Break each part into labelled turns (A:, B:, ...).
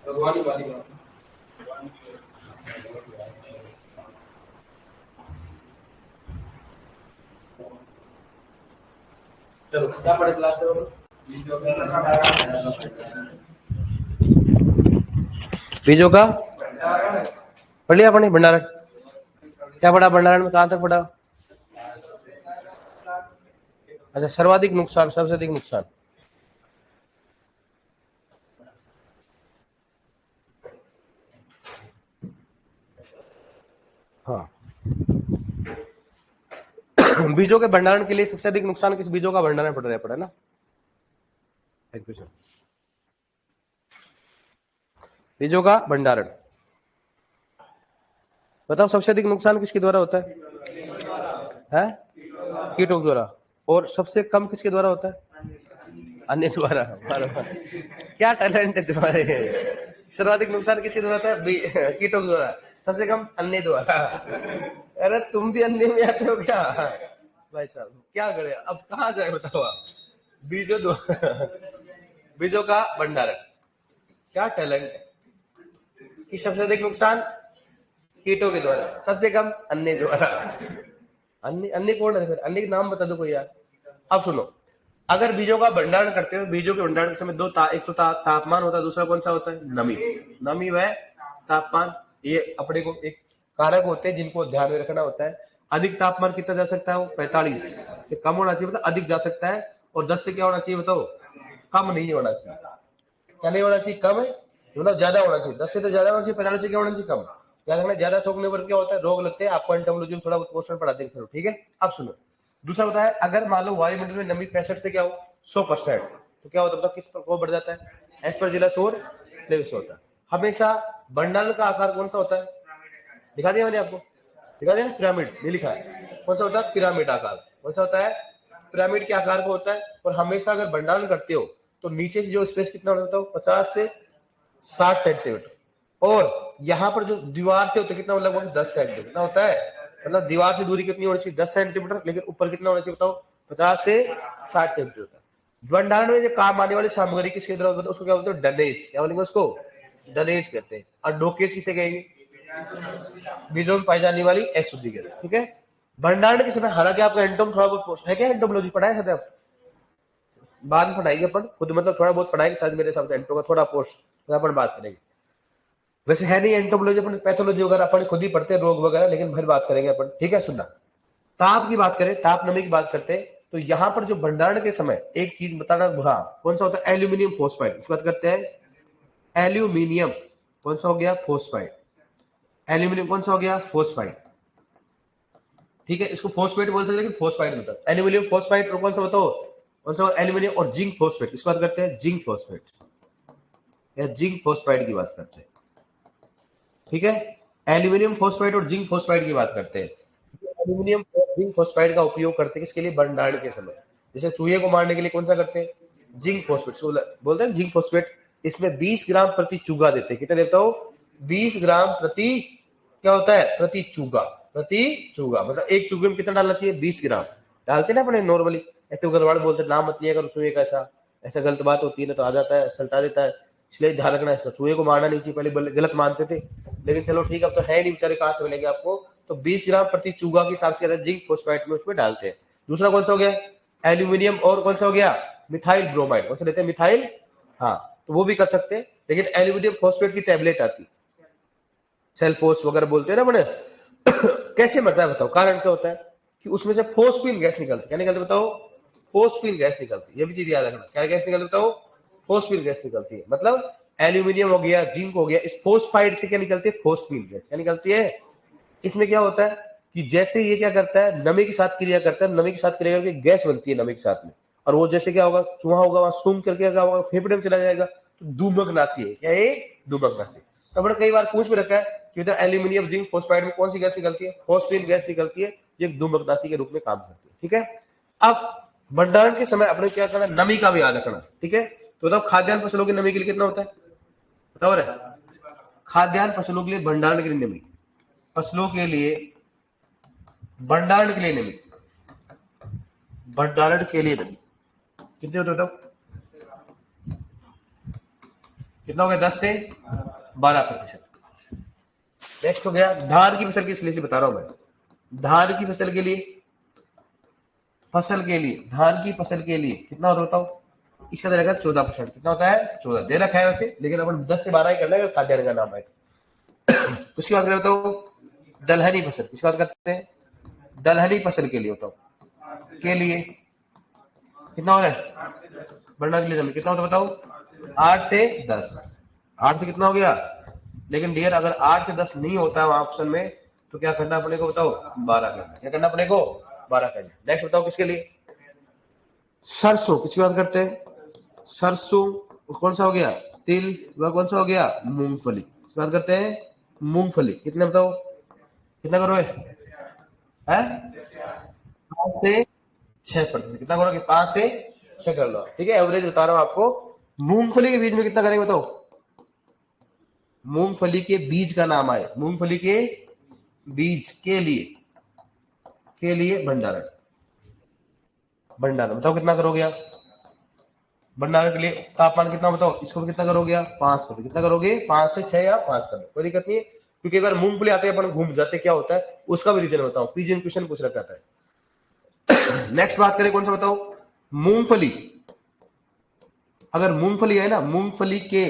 A: भगवान वाली बात। चलो क्या पढ़े क्लास में? बीजों का पढ़ लिया अपने भंडारण। क्या पढ़ा भंडारण में? कहां तक पढ़ा? अच्छा, सर्वाधिक नुकसान, सबसे अधिक नुकसान। हाँ बीजों के भंडारण के लिए सबसे अधिक नुकसान किस बीजों का भंडारण पड़ा ना? बीजों का भंडारण बताओ, सबसे अधिक नुकसान किसके द्वारा होता है? कीटों के द्वारा। और सबसे कम किसके द्वारा होता है? अन्य द्वारा। क्या टैलेंट है तुम्हारे! सर्वाधिक नुकसान किसके द्वारा होता है? कीटों के द्वारा। सबसे कम अन्य द्वारा। अरे तुम भी अन्य में आते हो क्या भाई साहब? क्या करे अब, कहाँ जाए बताओ आप? बीजों का भंडारण। क्या टैलेंट है कि सबसे अधिक नुकसान कीटों के द्वारा, सबसे कम अन्य द्वारा। अन्य कौन है? अन्य के नाम बता दो कोई यार। अब सुनो, अगर बीजों का भंडारण करते हो, बीजों के भंडारण के समय एक तो तापमान होता है, दूसरा कौन सा होता है? नमी व तापमान। ये अपने को एक कारक होते हैं जिनको ध्यान में रखना होता है। अधिक तापमान कितना जा सकता है? वो 45 से कम होना चाहिए, मतलब अधिक जा सकता है। और 10 से क्या होना चाहिए बताओ? कम नहीं होना चाहिए। क्या नहीं होना चाहिए? कम है, मतलब ज्यादा होना चाहिए। 10 से तो ज्यादा होना चाहिए, 45 से क्या होना चाहिए? कम। क्या रखना? ज्यादा थोकने पर क्या होता है? रोग लगते हैं। आपको एंटोमोलॉजी में थोड़ा क्वेश्चन पढ़ा देंगे, ठीक है? अब सुनो, दूसरा बताया, अगर मान लो वायुमंडल में नमी 65 से क्या हो 100%, तो क्या होता है? किस को बढ़ जाता है? एस्परजिलस और फ्लेविस होता है। हमेशा भंडारण का आकार कौन सा होता है? दिखा दिया मैंने आपको, दिखा दिया ना? पिरामिड नहीं लिखा है। कौन सा होता है? पिरामिड आकार। कौन सा होता है? पिरामिड के आकार का होता है। और हमेशा अगर भंडारण करते हो तो नीचे से जो स्पेस कितना होता है? 50 से 60 सेंटीमीटर। और यहाँ पर जो दीवार से होता है कितना? लगभग 10 सेंटीमीटर। कितना होता है? मतलब दीवार से दूरी कितनी होनी चाहिए? 10 सेंटीमीटर। लेकिन ऊपर कितना होना चाहिए बताओ? 50 से 60 सेंटीमीटर। भंडारण में जो काम आने वाली सामग्री किसके द्वारा होता है? उसको क्या बोलते हैं? डनेज। क्या बोलेंगे उसको? डनेज कहते हैं। और डोकेज किसे कहेंगे? बीजों में पाई जाने वाली अशुद्धि कहते हैं, ठीक है? भंडारण के समय हालांकि आपका एंटोम थोड़ा बहुत है, क्या एंटोमोलॉजी पढ़ाया है आप? बाद में पढ़ाएंगे अपन खुद, मतलब थोड़ा बहुत पढ़ाएंगे शायद मेरे हिसाब से। एंटो का थोड़ा पोस्ट अपन बात करेंगे। वैसे है नहीं एंटोमोलॉजी, अपन पैथोलॉजी वगैरह अपन खुद ही पढ़ते हैं, रोग वगैरह, लेकिन फिर बात करेंगे अपन, ठीक है? सुनना, ताप की बात करें, ताप नमी की बात करते हैं, तो यहां पर जो भंडारण के समय एक चीज बताना भूला, कौन सा होता है? एल्यूमिनियम फोस्फाइड। इस बात करते हैं एल्यूमिनियम। कौन सा हो गया? फोस्फाइड। एल्यूमिनियम कौन सा हो गया? फोस्फाइड, ठीक है? इसको फोस्फेट बोल सकते हैं, लेकिन फोस्फाइड होता है। एल्यूमिनियम फोस्फाइड। और कौन सा बताओ? कौन सा? एल्यूमिनियम और जिंक फोस्फेट। इस बात करते हैं जिंक फोस्फेट या जिंक फोस्फाइड की बात करते हैं, ठीक है? एल्यूमिनियम फोस्फाइड और जिंक फोस्फाइड की बात करते हैं। एल्यूमिनियम और जिंक फोस्फाइड का उपयोग करते हैं किसके लिए? भंडारण के समय। जैसे चूहे को मारने के लिए कौन सा करते हैं? जिंक फोस्फेट बोलते हैं, जिंक फोस्फेट। इसमें 20 ग्राम प्रति चूगा देते हैं। कितना देता हो? 20 ग्राम प्रति, क्या होता है? प्रति चूगा। प्रति चूगा मतलब एक चूगे में कितना डालना चाहिए? 20 ग्राम डालते ना अपने नॉर्मली। ऐसे गलवाड़ बोलते नाम मत लिया करो चूहे का, ऐसा गलत बात होती है ना, तो आ जाता है, सल्टा देता है। इसलिए ध्यान रखना इसका। चूहे को मारना नहीं चाहिए, पहले गलत मानते थे, लेकिन चलो ठीक है, अब तो है नहीं बेचारे, कहां से मिलेंगे आपको? तो 20 ग्राम प्रति चूगा की हिसाब से जिंक फोस्फेट में उसमें डालते हैं। दूसरा कौन सा हो गया? एल्यूमिनियम और कौन सा हो गया? Methyl bromide. कौन सा लेते हैं? मिथाइल। हाँ, तो वो भी कर सकते हैं, लेकिन एल्यूमिनियम फोस्फेट की टैबलेट आती, सेल्फोस वगैरह बोलते हैं ना बड़े। कैसे मरता है बताओ? कारण क्या होता है? कि उसमें से फोस्फीन गैस निकलती। क्या निकलती बताओ? फोस्फीन गैस निकलती। ये भी चीज याद रखना। क्या गैस निकलती बताओ? फोस्फीन गैस निकलती है। मतलब एल्यूमिनियम हो गया, जिंक हो गया, इस फोस्फाइड से क्या निकलती है? Phosphine gas. क्या निकलती है? इसमें क्या होता है कि जैसे ये क्या करता है? नमी के साथ क्रिया करता है, नमी के साथ क्रिया करके गैस बनती है नमी के साथ में। और वो जैसे क्या होगा? चूहा होगा, वहां सूंघ करके क्या होगा? फेफड़े में चला जाएगा, तो धूमकनाशी है। क्या है? धूमकनाशी। तो हमने कई बार पूछ भी रखा है कि एल्यूमिनियम जिंक फोस्फाइड में कौन सी गैस निकलती है? फोस्फीन गैस निकलती है, जो धूमकनाशी के रूप में काम करती है, ठीक है? अब भंडारण के समय अपने क्या करना? नमी का भी याद रखना, ठीक है? तो बताओ खाद्यान्न फसलों की नमी के लिए कितना होता है, बताओ रे। खाद्यान्न फसलों के लिए भंडारण के लिए नमी, फसलों के लिए भंडारण के लिए नमी, भंडारण के लिए नमी कितने होते बताओ, कितना हो गया, 10 से 12%। नेक्स्ट हो गया धान की फसल की, इसलिए बता रहा हूं मैं, धान की फसल के लिए, फसल के लिए, धान की फसल के लिए कितना होता है बताओ, इसका रहेगा 14%। कितना होता है, 14 दे रखा है वैसे, लेकिन अपन 10 से 12 ही करना है खाद्यान्न का नाम है। उसकी बात करें बताओ दलहनी फसल, किसकी बात करते हैं, दलहनी फसल के लिए बताओ, के लिए कितना हो रहा है, बढ़ना के लिए कितना होता है बताओ, 8 से 10, 8 से कितना हो गया, लेकिन डियर अगर 8 से 10 नहीं होता है ऑप्शन में तो क्या करना अपने को बताओ, 12 करना, क्या करना अपने को, 12 करना। नेक्स्ट बताओ किसके लिए, सरसों, किसकी बात करते हैं, सरसों कौन सा हो गया, तिल, वह कौन सा हो गया, मूंगफली, किसकी बात करते हैं, मूंगफली। कितने बताओ, कितना करोगे, है 5 से 6%, कितना करोगे, 5 से 6 कर लो, ठीक है, एवरेज बता रहा हूं आपको। मूंगफली के बीज में कितना करेंगे बताओ, मूंगफली के बीज का नाम आए, मूंगफली के बीज के लिए भंडारण, भंडारण बताओ कितना करोगे आप, भंडारण के लिए तापमान कितना बताओ, इसको कितना करोगे आप, 5 करोगे, कितना करोगे, 5 से 6 या 5 कर लो, कोई दिक्कत नहीं है, क्योंकि अगर मूंगफली आते हैं अपन घूम जाते, क्या होता है उसका भी रीजन बताओ, पीजीएन क्वेश्चन पूछ रखा है। नेक्स्ट बात करें कौन सा बताओ, मूंगफली, अगर मूंगफली है ना, मूंगफली के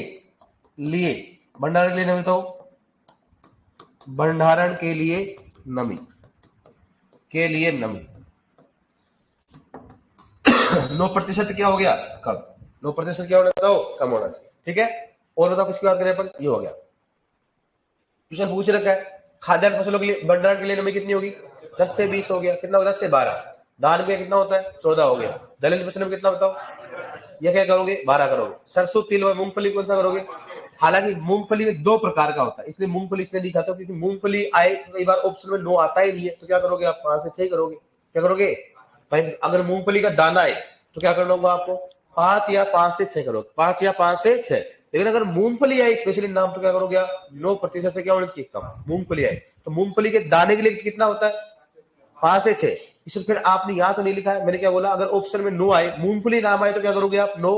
A: लिए भंडारण के लिए नमी बताओ, भंडारण के लिए नमी, के लिए नमी 9% क्या हो गया, कम, 9% क्या होना बताओ, कम होना चाहिए, ठीक है। और बताओ किसकी बात करें अपन, ये हो गया, क्वेश्चन पूछ रखा है खाद्यान्न फसलों के लिए भंडारण के लिए नमी कितनी होगी, 10 से 20 हो गया, कितना होगा, 10 से 12, धान में कितना होता है, 14 हो गया, दलहनी फसल में कितना बताओ, ये क्या करोगे, 12 करोगे, सरसों तिल और मूंगफली कौन सा करोगे। हालांकि मूंगफली में 2 प्रकार का होता है, इसलिए मूंगफली इसलिए नहीं खाता क्योंकि मूंगफली आए कई बार ऑप्शन में नो आता ही नहीं है, तो क्या करोगे आप, 5 से 6 करोगे, क्या करोगे भाई, अगर मूंगफली का दाना है तो क्या करना होगा आपको, 5 या 5 से 6 करोगे, 5 या 5 से 6, लेकिन अगर मूंगफली आई स्पेशली नाम तो क्या करोगे आप, 9% से क्या होना चाहिए, कम, मूंगफली आई तो मूंगफली के दाने के लिए कितना होता है, 5 से 6। इसमें फिर आपने यहां तो नहीं लिखा है, मैंने क्या बोला, अगर ऑप्शन में नो आए, मूंगफली नाम आए तो क्या करोगे आप, नो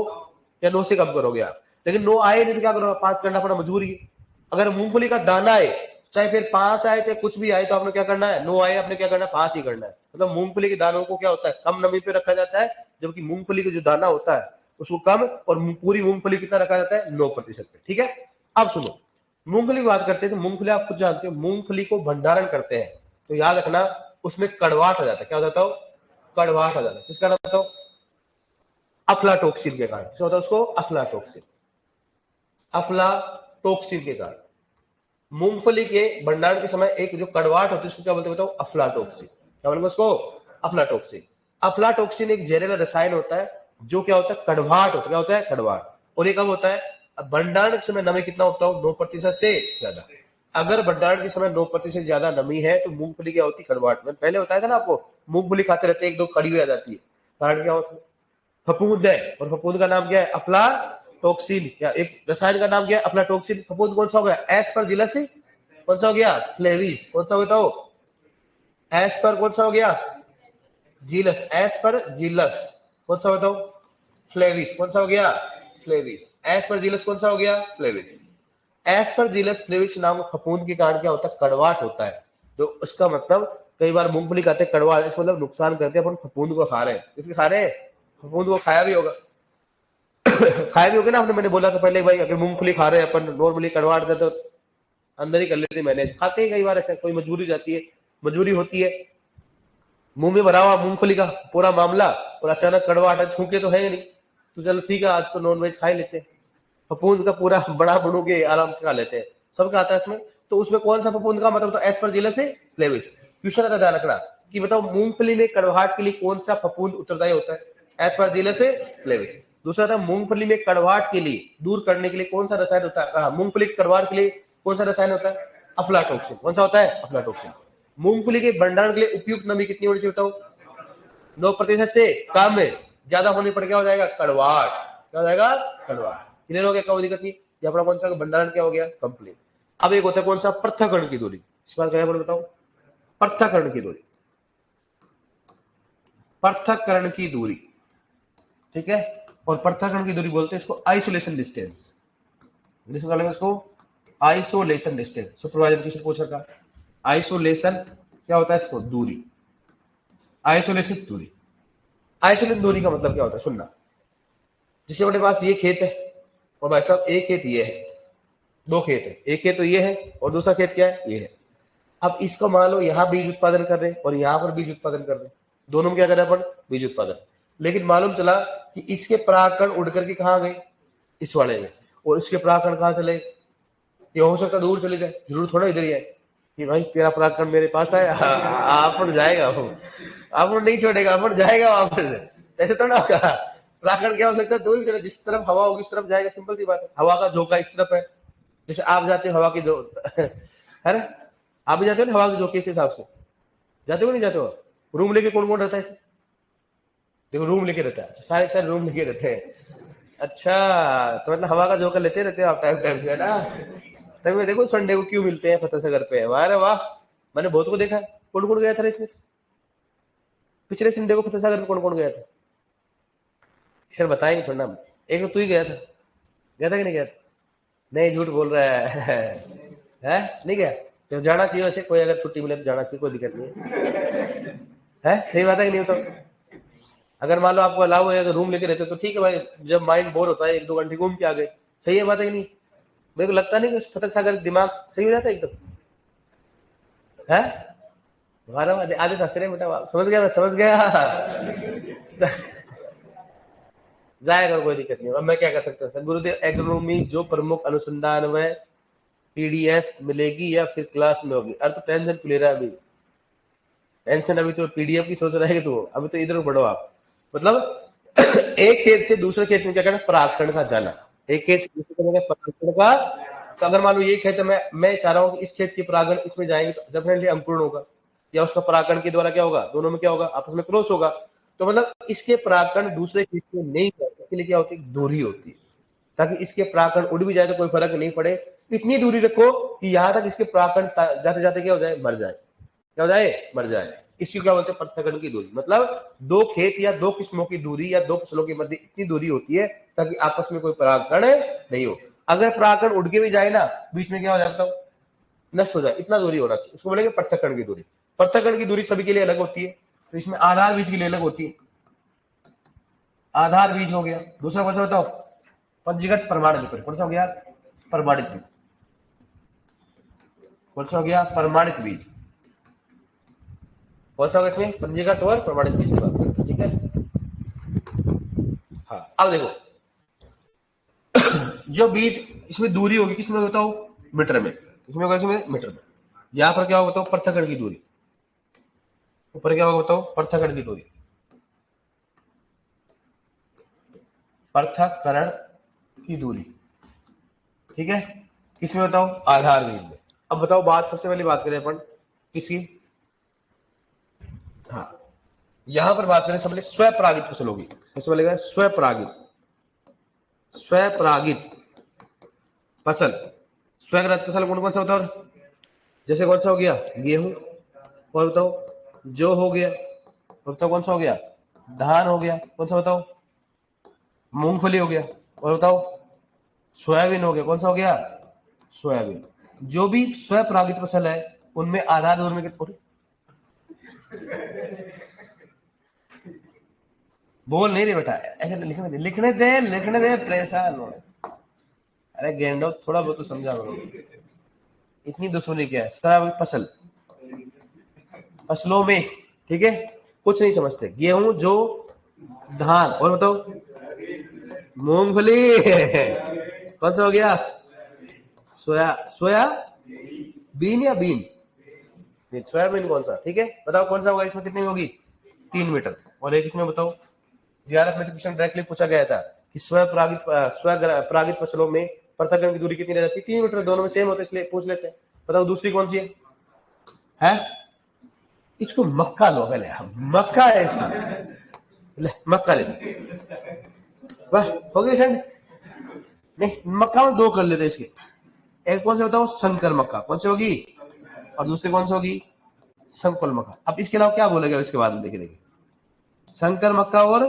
A: या 9 से कम करोगे आप, लेकिन नो आए नहीं तो क्या करोगे, 5 करना पड़ा, मजबूरी है। अगर मूंगफली का दाना आए, चाहे फिर 5 आए चाहे कुछ भी आए, तो आपने क्या करना है, नो आए आपने क्या करना है, 5 ही करना है। मतलब मूंगफली के दानों को क्या होता है, कम नमी पे रखा जाता है, जबकि मूंगफली का जो दाना होता है उसको कम, और पूरी मूंगफली कितना रखा जाता है, 9% पे, ठीक है। अब सुनो, मूंगफली की बात करते हैं तो मूंगफली आप खुद जानते हो, मूंगफली को भंडारण करते हैं तो याद रखना उसमें कड़वाहट आ जाता है, क्या हो जाता है, कड़वाहट आ जाता है, किसका नाम बताओ, अफ्लाटोक्सिन के कारण, क्या होता है उसको, अफ्लाटोक्सिन, अफ्लाटोक्सिन के कारण मूंगफली के भंडारण के समय एक जो कड़वाहट होती है उसको क्या बोलते हैं बताओ, अफ्लाटोक्सिन, क्या बोलेंगे उसको, अफ्लाटोक्सिन। अफ्लाटोक्सिन एक जहरीला रसायन होता है जो क्या होता है, कड़वाहट होता है, क्या होता है, कड़वाहट, और ये कब होता है, भंडारण के समय नमी कितना होता है, 9% से ज्यादा। अगर भंडारण के समय 9% ज्यादा नमी है तो मूंगफली क्या होती है, कड़वाहट। मैंने पहले बताया था ना आपको, मूंगफली खाते रहते हैं एक दो कड़ी आ जाती है, कारण क्या होता है, फफूंद है, और फफूंद का नाम क्या है, अफ्लाटोक्सिन, क्या एक रसायन का नाम क्या है, अफ्लाटोक्सिन। फफूंद कौन सा हो गया, एस्परजिलस कौन सा हो गया, फ्लेविस, कौन सा होता हो, एस्पर कौन सा हो गया, जीलस, एस्परजिलस कौन सा होता हो, फ्लेविस कौन सा हो गया, फ्लेविस, एस्परजिलस कौन सा हो गया, फ्लेविस। एस्परजिलस फ्लेविस नाम फफूंद के कारण क्या होता है, कड़वाहट होता है, तो उसका मतलब कई बार मूंगफली खाते हैं कड़वाहट, इसका मतलब नुकसान करते हैं, अपन फफूंद को खा रहे हैं, इसके खा रहे हैं, फफूंद को खाया भी होगा खाया भी होगा ना आपने, मैंने बोला था पहले भाई, अगर मूंगफली खा रहे हैं अपन नॉर्मली कड़वाहट है तो अंदर ही कर लेते हैं, मैंने खाते हैं कई बार, ऐसा कोई मजबूरी जाती है, मजबूरी होती है, मुंह में भरा हुआ मूंगफली का पूरा मामला, और अचानक कड़वाहट, छूके तो है नहीं, तो चलो ठीक है आज तो नॉन वेज खा ही लेते हैं, फफूंद का पूरा बड़ा बनू के आराम से खा लेते हैं, सबका आता है इसमें। तो उसमें कौन सा फफूंद का मतलब, तो एस्परजिलस फ्लेविस। क्वेश्चन का ध्यान रखना कि बताओ मूंगफली में कड़वाहट के लिए कौन सा फफूंद उत्तरदायी होता है, एस्परजिलस फ्लेविस। दूसरा था मूंगफली में कड़वाहट के लिए दूर करने के लिए कौन सा रसायन होता है, मूंगफली की कड़वाहट के लिए कौन सा रसायन होता है, अफ्लाटोक्सिन, कौन सा होता है, अफ्लाटोक्सिन। मूंगफली के भंडारण के लिए उपयुक्त नमी कितनी होनी चाहिए बताओ, 9% से कम है, ज्यादा होने पर क्या हो जाएगा, कड़वाहट, क्या हो जाएगा, कड़वा। क्लियर हो गया, कोई दिक्कत नहीं। ये अपना कौन सा भंडारण क्या हो गया, कंप्लीट। अब एक होता है कौन सा, पृथक्करण की दूरी। इस बात क्या बताओ, पृथक्करण की दूरी, पृथक्करण की दूरी, ठीक है। और पृथक्करण की दूरी बोलते हैं इसको आइसोलेशन डिस्टेंस, इंग्लिश में बोलेंगे इसको आइसोलेशन डिस्टेंस। सुपरवाइजर क्वेश्चन पूछ रखा, आइसोलेशन क्या होता है इसको, दूरी, आइसोलेशन दूरी। आइसोलेशन दूरी का मतलब क्या होता है, सुनना। जिससे अपने पास ये खेत है और भाई साहब एक खेत ये है, दो खेत है, एक खेत तो ये है और दूसरा खेत क्या है, ये है। अब इसको मान लो यहाँ बीज उत्पादन कर रहे हैं और यहाँ पर बीज उत्पादन कर रहे हैं, दोनों में क्या कर रहे हैं अपन, बीज उत्पादन। लेकिन मालूम चला कि इसके परागकण उड़ करके कहाँ गए, इस वाले में, और इसके परागकण कहाँ चले, ये हो सकता दूर चले जाए, जरूर थोड़ा इधर ही है कि भाई तेरा परागकण मेरे पास आया, आप जाएगा वो, आप नहीं छोड़ेगा, आप जाएगा वापस, ऐसे तो ना होगा। परागकण क्या हो सकता है, दूर भी चले, जिस तरफ हवा होगी उस तरफ जाएगा, सिंपल सी बात है। हवा का झोंका इस तरफ है, जैसे आप जाते हो हवा की जो है ना, आप भी जाते हो ना हवा के झोंके के हिसाब से, जाते हो नहीं जाते हो, रूम लेके कौन कौन रहता है, देखो रूम लेके रहता है, सारे सारे रूम लेके रहते हैं। अच्छा, तो मतलब हवा का झोंका लेते रहते हो आप टाइम टाइम से, है ना। तभी मैं देखो संडे को क्यों मिलते हैं फतेह सागर पे, अरे वाह, मैंने बहुत को देखा है। कौन कौन गया था इसमें, पिछले संडे को फतेह सागर में कौन कौन गया था, सर बताएंगे थोड़ा ना। एक तो तू ही गया था कि नहीं गया था, नहीं झूठ बोल रहा है नहीं गया, तो जाना चाहिए वैसे, कोई अगर छुट्टी मिले तो जाना चाहिए, कोई दिक्कत नहीं है, सही बात है कि नहीं बताओ। अगर मान लो आपको अलाउ है, अगर रूम लेके रहते तो ठीक है भाई, जब माइंड बोर होता है 1-2 घंटे घूम के आ गए, सही है बात है कि नहीं। मेरे को लगता नहीं कि फतेह सागर दिमाग सही हो जाता है एकदम, है आधे हंस रहे बेटा, समझ गया, मैं समझ गया। जाएगा, कोई दिक्कत नहीं। अब मैं क्या कर सकता हूँ, गुरुदेव एग्रोनॉमी जो प्रमुख अनुसंधान व पीडीएफ मिलेगी या फिर क्लास में होगी, अरे तो टेंशन क्लियर है, अभी टेंशन अभी तो पीडीएफ की सोच रहे हैं, तो अभी तो इधर बढ़ो आप। मतलब एक खेत से दूसरे खेत में क्या करना, परागकण का जाना, एक खेत से दूसरे खेत में परागकण का। तो अगर मान लो ये खेत है, मैं चाह रहा हूँ कि इस खेत के परागण इसमें जाएंगे तो डेफिनेटली अंकुरण होगा, या उसका परागकण के द्वारा क्या होगा, दोनों में क्या होगा, आपस में क्रॉस होगा। तो मतलब इसके परागकण दूसरे खेत में नहीं जाए, इसके लिए क्या होती है, दूरी होती है, ताकि इसके परागकण उड़ भी जाए तो कोई फर्क नहीं पड़े। इतनी दूरी रखो कि यहां तक इसके परागकण जाते जाते क्या हो जाए, मर जाए, क्या हो जाए, मर जाए। इसकी क्या बोलते हैं, पृथक्करण की दूरी। मतलब दो खेत या दो किस्मों की दूरी या दो फसलों के मध्य इतनी दूरी होती है ताकि आपस में कोई परागकण नहीं हो। अगर परागकण उड़ के भी जाए ना, बीच में क्या हो जाता है, नष्ट हो जाए, इतना दूरी होना चाहिए, उसको बोलेंगे पृथक्करण की दूरी। पृथक्करण की दूरी सभी के लिए अलग होती है, तो इसमें आधार बीज के लिए अलग होती है, आधार बीज हो गया। दूसरा कौन सा बताओ, पंजीकृत प्रमाणित बीज, कौन सा हो गया, प्रमाणित बीज, कौन सा हो गया, प्रमाणित बीज, कौन सा होगा इसमें, पंजीकृत और प्रमाणित बीज की बात करते हैं, ठीक है। हाँ, अब देखो जो बीज इसमें दूरी होगी किसमें बताओ, मीटर में, इसमें होगा इसमें मीटर में। यहां पर क्या होगा बताओ, पृथक्करण की दूरी, ऊपर क्या होगा बताओ, पृथक्करण की दूरी, पृथक्करण की दूरी, ठीक है। किसमें बताओ, आधार बीज में। अब बताओ बात, सबसे पहले बात करें अपन किसकी, हाँ यहां पर बात करें सबसे स्वपरागित फसल होगी, सबसे पहले स्वपरागित, स्वपरागित फसल। स्वपरागित फसल कौन कौन सा होता है, जैसे कौन सा हो गया, गेहूं, और बताओ जो हो गया, और बताओ कौन सा हो गया, धान हो गया, कौन सा बताओ, मूंगफली हो गया, और बताओ सोयाबीन हो गया, कौन सा हो गया, सोयाबीन। जो भी स्वपरागित फसल है उनमें आधार दूर में कितना, बोल नहीं रहे बेटा, ऐसे लिखने दे परेशान हो। अरे गेंडो थोड़ा बहुत तो समझा करो, इतनी दुश्मनी क्या है, स्वपरागित फसल, फसलों में, ठीक है, कुछ नहीं समझते, गेहूं जो, धान, और बताओ मूंगफली। कौन सा हो गया, सोया, सोया बीन या बीन, सोयाबीन कौन सा, ठीक है। बताओ कौन सा होगा, इसमें कितनी होगी, 3 मीटर। और एक इसमें बताओ, जीआरएफ में क्वेश्चन डायरेक्टली पूछा गया था कि स्वपरागित फसलों में पृथक्करण की दूरी कितनी रह जाती है, 3 मीटर, दोनों में सेम होता है, इसलिए पूछ लेते हैं। बताओ दूसरी कौन सी है? इसको मक्का लो पहले, मक्का है इसका, ले मक्का ले, बस हो गई ठंड। नहीं, मक्का में दो कर लेते हैं इसके। एक कौन सा बताओ, संकर मक्का कौन सी होगी, और दूसरी कौन सी होगी, संकुल मक्का। अब इसके अलावा क्या बोलेगा इसके बाद में, देखिए देखिए, संकर मक्का और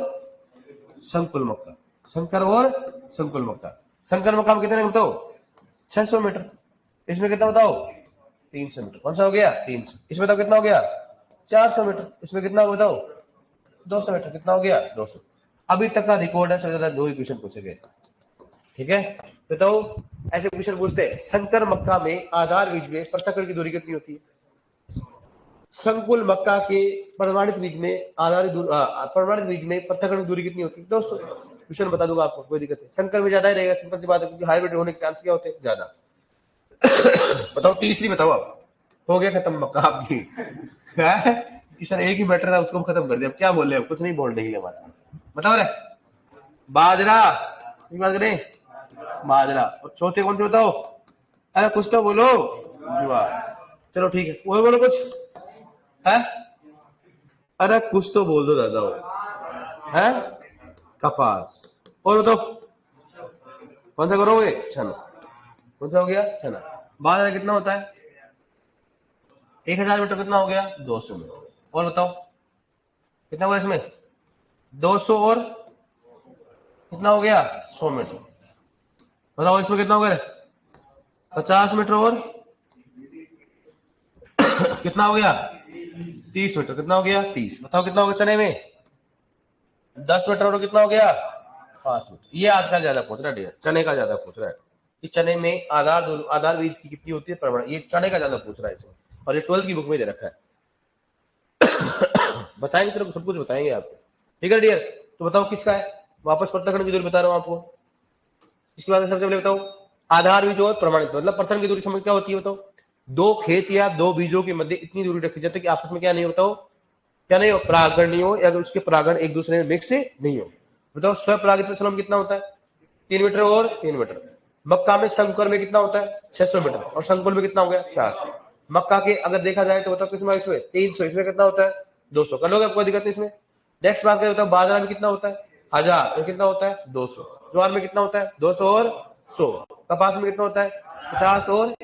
A: संकुल मक्का, संकर और संकुल मक्का। संकर मक्का में कितने बताओ, 600 मीटर। इसमें कितना बताओ, 300 मीटर। कौन सा हो गया, 300। इसमें बताओ कितना हो गया, 400 मीटर। इसमें कितना हो बताओ, 200 मीटर। कितना हो गया, 200। अभी तक का रिकॉर्ड है, सबसे ज्यादा 2 ही क्वेश्चन पूछे गए। ठीक है, बताओ ऐसे क्वेश्चन पूछते हैं, संकर मक्का में आधार बीज में पृथक्करण की दूरी कितनी होती है। संकुल मक्का के प्रमाणित बीज में प्रमाणित बीज में पृथक्करण की दूरी कितनी होती है, 200। क्वेश्चन बता दूंगा आपको, कोई दिक्कत नहीं। संकर में ज्यादा ही रहेगा, सिंपल सी बात है, क्योंकि हाइब्रिड होने के चांस क्या होते हैं, ज्यादा। बताओ तीसरी, बताओ आप। हो गया खत्म मक्का आपकी। कि सर एक ही मैटर था, उसको खत्म कर दिया। अब क्या बोल रहे हैं, कुछ नहीं बोलने के लिए हमारे पास। बताओ रे, बाजरा, बात करें, बाजरा। और चौथे कौन से बताओ, अरे कुछ तो बोलो, ज्वार। चलो ठीक है, और बोलो कुछ है, अरे कुछ तो बोल दो दादा, है कपास। और बताओ कौन सा करोगे, चना। कौन सा हो गया, चना। बाजरा कितना होता है, 1000 मीटर। कितना हो गया, 200 मीटर। और बताओ कितना हुआ इसमें, 200 और कितना हो गया, 100 मीटर। बताओ इसमें कितना हो गया, 50 मीटर और कितना हो गया, 30 मीटर। कितना हो गया, 30। बताओ कितना हो गया चने में, 10 मीटर और कितना हो गया, 5 मीटर। ये आजकल ज्यादा पूछ रहा है डियर, चने का ज्यादा पूछ रहा है कि चने में आधार बीज की कितनी होती है प्रमाण, ये चने का ज्यादा पूछ रहा है इसमें। और ये 12th की बुक में दे रखा है। बताएंगे तेरे को, सब कुछ बताएंगे आपको। ठीक है डियर, तो बताओ किसका है, वापस पृथक्करण की दूरी बता रहा हूं आपको। इसके बाद सबसे पहले बताओ, आधार बीज और प्रमाणित मतलब प्रथम की दूरी समझ क्या होती है, बताओ। दो खेत या दो बीजों के मध्य इतनी दूरी रखी जाती है कि आपस में क्या नहीं हो, बताओ क्या नहीं हो, परागण नहीं हो, या तो उसके परागण एक दूसरे में मिक्स नहीं हो। बताओ स्वपरागित में कितना होता है, 3 मीटर और 3 मीटर। मक्का में संकर में कितना होता है, 600 मीटर। और संकुल में कितना हो गया, 400। मक्का के अगर देखा जाए तो बताओ किसमें, इसमें 300, इसमें कितना होता है, 200। कर लोगे, कोई दिक्कत नहीं इसमें। नेक्स्ट बात करें, बताओ बाजरा में कितना होता है, 1000, और कितना होता है, 200। ज्वार में कितना होता है, 200 और 100। कपास में कितना होता है, 50 और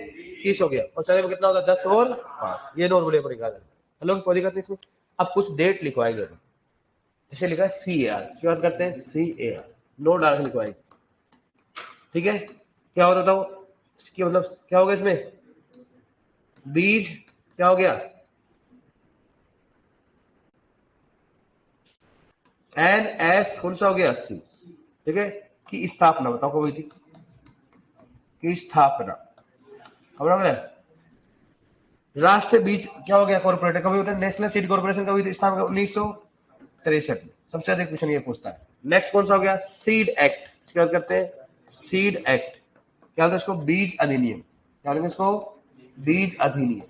A: 30 हो गया। और चने में कितना होता है, 10 और 5। ये नॉर्मल पड़ेगा। हेलो, कोई दिक्कत नहीं इसमें। अब कुछ डेट लिखवाएंगे, जैसे लिखा है CAR, इसकी बात करते हैं CAR, नो डार्क लिखवाएंगे। ठीक है, क्या होता था, इसकी मतलब क्या होगा, इसमें बीज क्या हो गया, NS कौन सा हो गया, 80। ठीक है, की स्थापना बताओ कब हुई थी, की स्थापना खबर हो गया। राष्ट्रीय बीज क्या हो गया, कॉर्पोरेट कभी होता है, नेशनल सीड कॉर्पोरेशन कभी थी स्थापना, 1963 में। सबसे अधिक क्वेश्चन ये पूछता है। नेक्स्ट कौन सा हो गया, सीड एक्ट, इसकी बात करते हैं सीड एक्ट। क्या होता है इसको, बीज अधिनियम। क्या होता है इसको, बीज अधिनियम।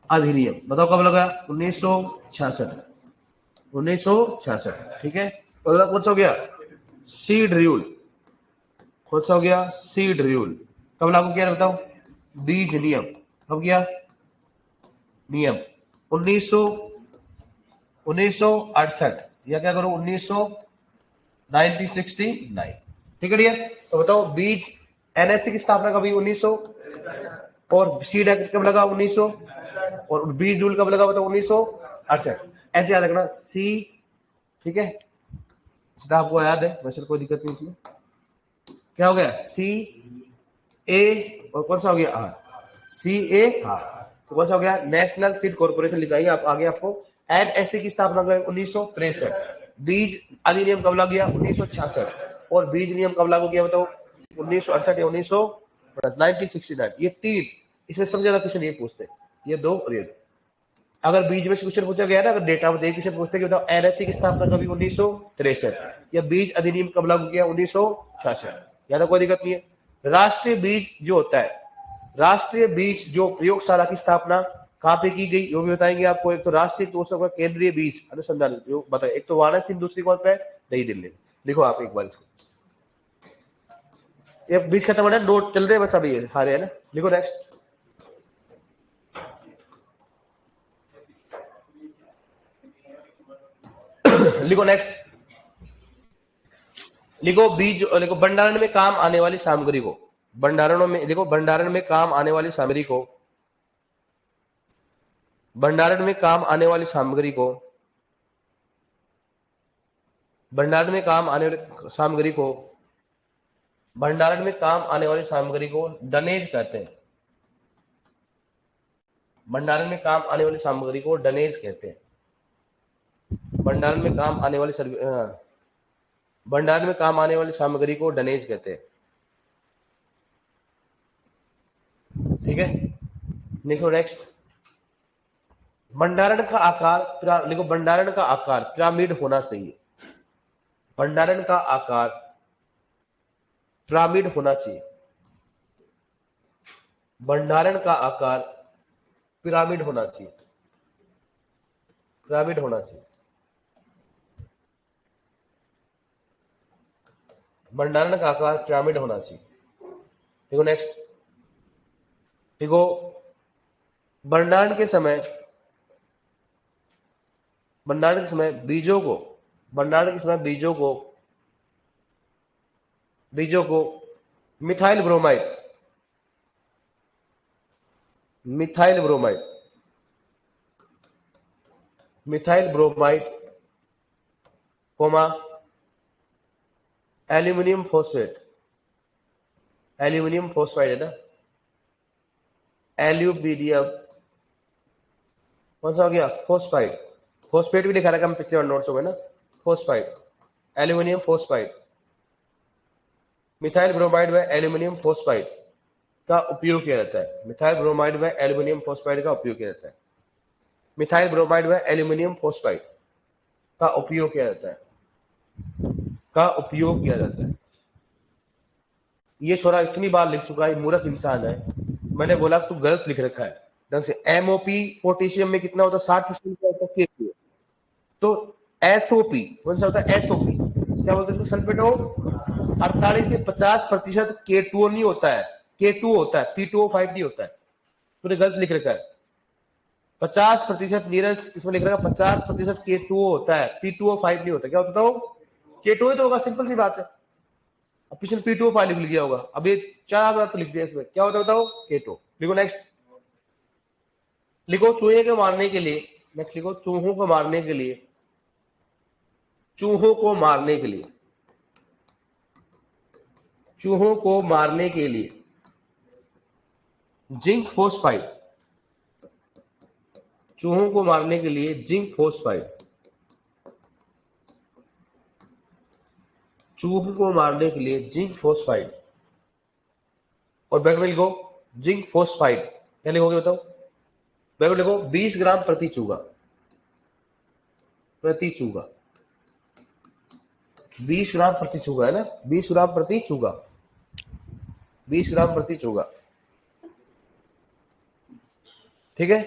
A: अधिनियम बताओ कब लगा, 1966, 1966। ठीक है, अगला कौन सा हो गया, सीड रूल। कौन सा हो गया, सीड रूल। कब लागू किया बताओ, बीज नियम। कब किया, नियम 1900 1968, या क्या करो 1969। ठीक है, तो बताओ बीज NSC की स्थापना कभी 1900, और सीड एक्ट कब लगा 1900, और बीज रूल कब लगा बताओ 1968। ऐसे याद रखना सी। ठीक है, सीधा आपको याद है, वैसे कोई दिक्कत नहीं इसमें। क्या हो गया, CA, और कौन सा हो गया, CAR। तो कौन सा हो गया, नेशनल सीड कॉर्पोरेशन लिखाएंगे आप आगे आपको। NSC की स्थापना 1963। बीज अधिनियम कब लागू किया, 1966। और बीज नियम कब लागू किया बताओ, 1968 या 1969। ये 3, इसमें सबसे ज्यादा क्वेश्चन ये पूछते हैं, ये 2 और ये 2। अगर बीज में क्वेश्चन पूछा गया ना, अगर डेटा में क्वेश्चन पूछते कि बताओ NSC की स्थापना कभी 1963, या बीज अधिनियम कब लागू किया 1966, या तो कोई दिक्कत नहीं है। राष्ट्रीय बीज जो होता है, राष्ट्रीय बीज जो प्रयोगशाला की स्थापना कहाँ पे की गई, वो भी बताएंगे आपको। एक तो राष्ट्रीय, दूसरा केंद्रीय बीज अनुसंधान जो बताए, एक तो वाराणसी, दूसरी कौन पे, नई दिल्ली। लिखो आप एक बार इसको, ये बीज खत्म होना, नोट चल रहे बस अभी हारे है ना। लिखो नेक्स्ट, लिखो नेक्स्ट। लिखो बीज, लिखो भंडारण में काम आने वाली सामग्री को, भंडारणों में देखो, भंडारण में काम आने वाली सामग्री को, भंडारण में काम आने वाली सामग्री को, भंडारण में काम आने वाली सामग्री को, भंडारण में काम आने वाली सामग्री को डनेज कहते हैं। भंडारण में काम आने वाली सामग्री को डनेज कहते हैं। भंडारण में काम आने वाली भंडारण में काम आने वाली सामग्री को डनेज कहते हैं। ठीक है, देखो नेक्स्ट, भंडारण का आकार, देखो भंडारण का आकार पिरामिड होना चाहिए। भंडारण का आकार पिरामिड होना चाहिए। भंडारण का आकार पिरामिड होना चाहिए। पिरामिड होना चाहिए। भंडारण का आकार पिरामिड होना चाहिए। देखो नेक्स्ट, देखो भंडारण के समय, भंडारण के समय बीजों को, भंडारण के समय बीजों को methyl bromide, methyl bromide, methyl bromide comma aluminium phosphate, aluminium phosphide है ना, एल्यूमिनियम कौन सा हो गया, फॉस्फाइड, फॉस्फेट भी लिखा रखा हम पिछले नोट्स में ना, phosphide, aluminium phosphide, methyl bromide व एल्यूमिनियम फॉस्फाइड का उपयोग किया जाता है। मिथाइल ब्रोमाइड व एल्यूमिनियम फॉस्फाइड का उपयोग किया जाता है। मिथाइल ब्रोमाइड व एल्यूमिनियम फॉस्फाइड का उपयोग किया जाता है, का उपयोग किया जाता है। ये छोरा इतनी बार लिख चुका है, मूर्ख इंसान है। मैंने बोला तू गलत लिख रखा है ढंग से। एमओपी पोटेशियम में कितना होता है, 60% का होता है, तो एसओपी कौन सा होता है, एसओपी क्या बोलते हैं इसको, सल्फेटो 48 से 50% K2O नहीं होता है, K2 होता है, P2O5 नहीं होता है। तूने गलत लिख रखा है। 50% नीरज इसमें लिख रखा है, 50% K2O होता है, P2O5 नहीं होता। क्या होता है, K2O तो होगा, सिंपल सी बात है। अब पिछले P2O5 लिख लिया होगा, अब ये 4 बार तो लिख दिया इसमें, क्या होता है बताओ, K2। लिखो नेक्स्ट, लिखो चूहे को मारने के लिए, नेक्स्ट लिखो चूहों को मारने के लिए, चूहों को मारने के लिए, चूहों को मारने के लिए जिंक फोस्फाइड, चूहों को मारने के लिए जिंक फोस्फाइड, चूहों को मारने के लिए जिंक फोस्फाइड, और बैक में लिखो जिंक फोस्फाइड, क्या लिखोगे बताओ, बैक में लिखो 20 ग्राम प्रति चूहा, प्रति चूहा, 20 ग्राम प्रति चूहा है ना, 20 ग्राम प्रति चूहा, 20 ग्राम प्रति चूहा। ठीक है,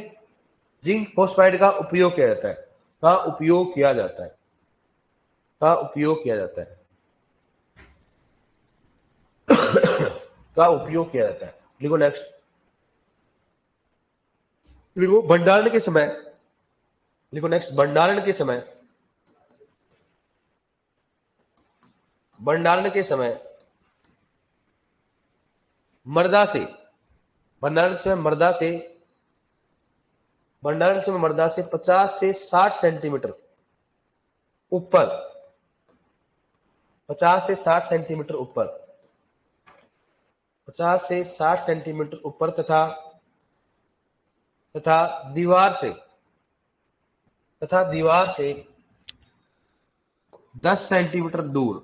A: जिंक फोस्फाइड का उपयोग किया जाता है, का उपयोग किया जाता है, का उपयोग किया जाता है, का उपयोग किया जाता है। लिखो नेक्स्ट, लिखो भंडारण के समय, लिखो नेक्स्ट, भंडारण के समय, भंडारण के समय मर्दा से, भंडारण के समय मर्दा से, भंडारण के समय मर्दा से 50 से 60 सेंटीमीटर ऊपर, 50 से 60 सेंटीमीटर ऊपर, 50 से 60 सेंटीमीटर ऊपर तथा तथा दीवार से, तथा दीवार से 10 सेंटीमीटर दूर,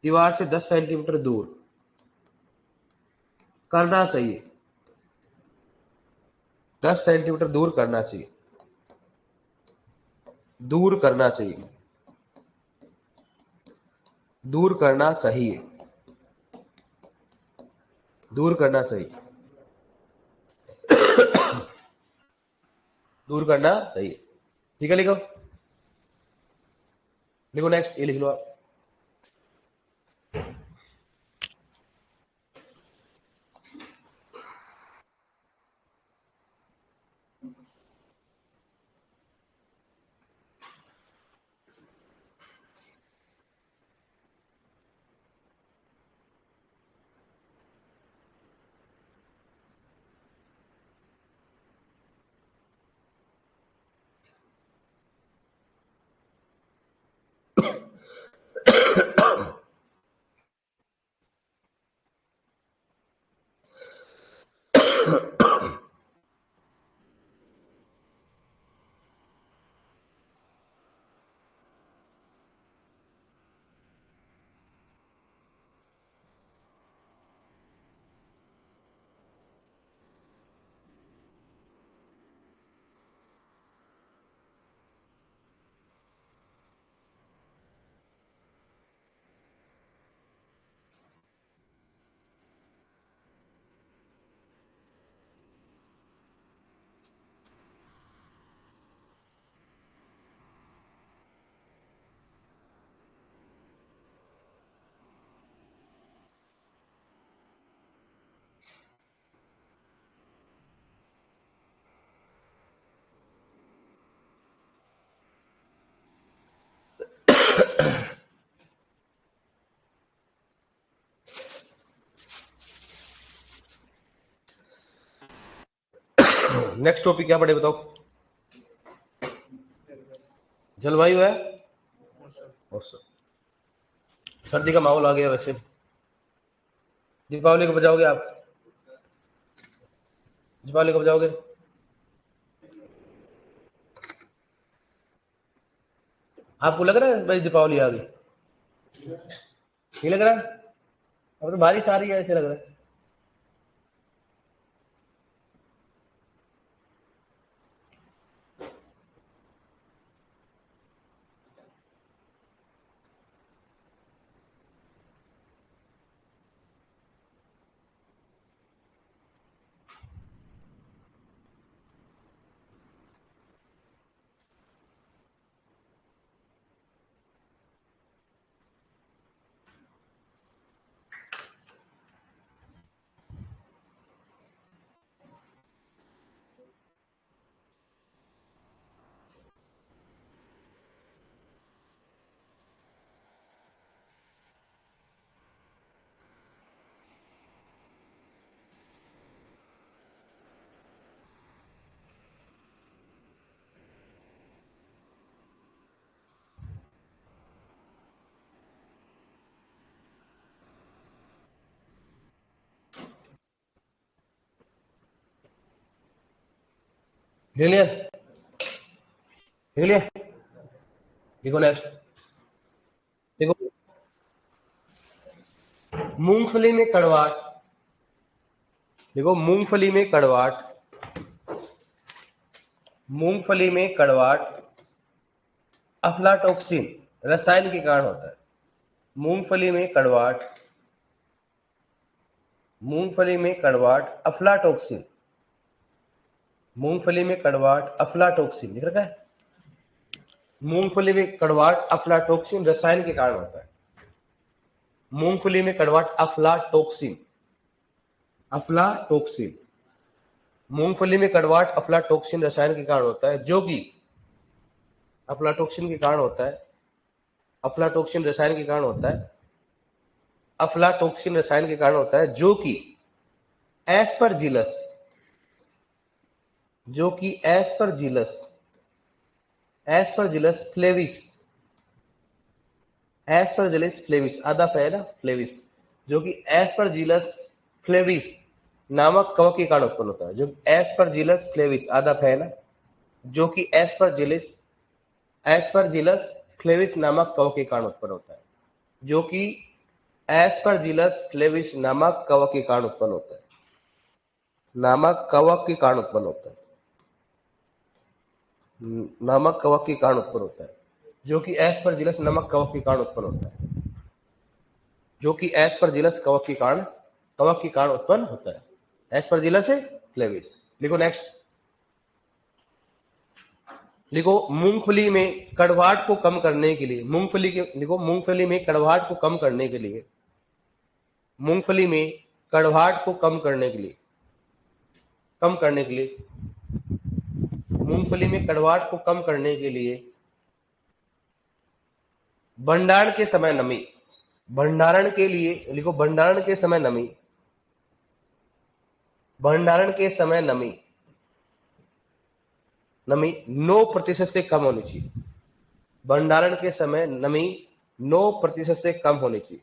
A: दीवार से 10 सेंटीमीटर दूर करना चाहिए, 10 सेंटीमीटर दूर करना चाहिए, दूर करना चाहिए, दूर करना चाहिए, दूर करना चाहिए, दूर करना चाहिए। ठीक है, लिखो, लिखो नेक्स्ट, ये लिख लो आप। नेक्स्ट टॉपिक क्या पढ़े बताओ? जलवायु है, मौसम। सर्दी का माहौल आ गया। वैसे दीपावली कब बजाओगे आप? दीपावली कब बजाओगे? आपको लग रहा है भाई दीपावली आ गई? नहीं लग रहा है? अब तो बारिश आ रही है ऐसे लग रहा है। ले लिया? ले लिया? देखो नेक्स्ट। देखो, मूंगफली में कड़वाहट। देखो, मूंगफली में कड़वाहट, मूंगफली में कड़वाहट अफ्लाटॉक्सिन रसायन के कारण होता है। मूंगफली में कड़वाहट, मूंगफली में कड़वाहट अफ्लाटॉक्सिन, मूंगफली में कड़वाहट अफ्लाटॉक्सिन लिख रखा है। मूंगफली में कड़वाहट अफ्लाटॉक्सिन रसायन के कारण होता है। मूंगफली में कड़वाहट अफ्लाटॉक्सिन, अफ्लाटॉक्सिन, मूंगफली में कड़वाहट अफ्लाटॉक्सिन रसायन के कारण होता है, जो कि अफ्लाटॉक्सिन के कारण होता है, अफ्लाटॉक्सिन रसायन के कारण होता है, अफ्लाटॉक्सिन रसायन के कारण होता है, जो कि एस्परजिलस, जो कि एस्परजिलस, एस्परजिलस फ्लेविस, एस्परजिलस फ्लेविस आधा है ना, फ्लेविस, जो कि एस्परजिलस फ्लेविस नामक कवक के कारण उत्पन्न होता है। जो एस्परजिलस फ्लेविस आधा है ना, जो कि एस्परजिलस, एस्परजिलस फ्लेविस नामक कवक के कारण उत्पन्न होता है, जो कि एस्परजिलस फ्लेविस नामक कवक के कारण उत्पन्न होता है, नामक कवक के कारण उत्पन्न होता है, नामक कवक के कारण उत्पन्न होता है, जो कि एस्परजिलस नामक कवक के कारण उत्पन्न होता है, जो कि एस्परजिलस कवक के कारण उत्पन्न होता है। एस्परजिलस फ्लेविस। लिखो नेक्स्ट। लिखो, मूंगफली में कड़वाहट को कम करने के लिए, मूंगफली के लिखो, मूंगफली में कड़वाहट को कम करने के लिए, मूंगफली में कड़वाहट को कम करने के लिए, कम करने के लिए, मूंगफली में कड़वाहट को कम करने के लिए भंडारण के समय नमी, भंडारण के लिए लिखो, भंडारण के समय नमी, भंडारण के समय नमी, नमी 9% से कम होनी चाहिए। भंडारण के समय नमी 9% से कम होनी चाहिए।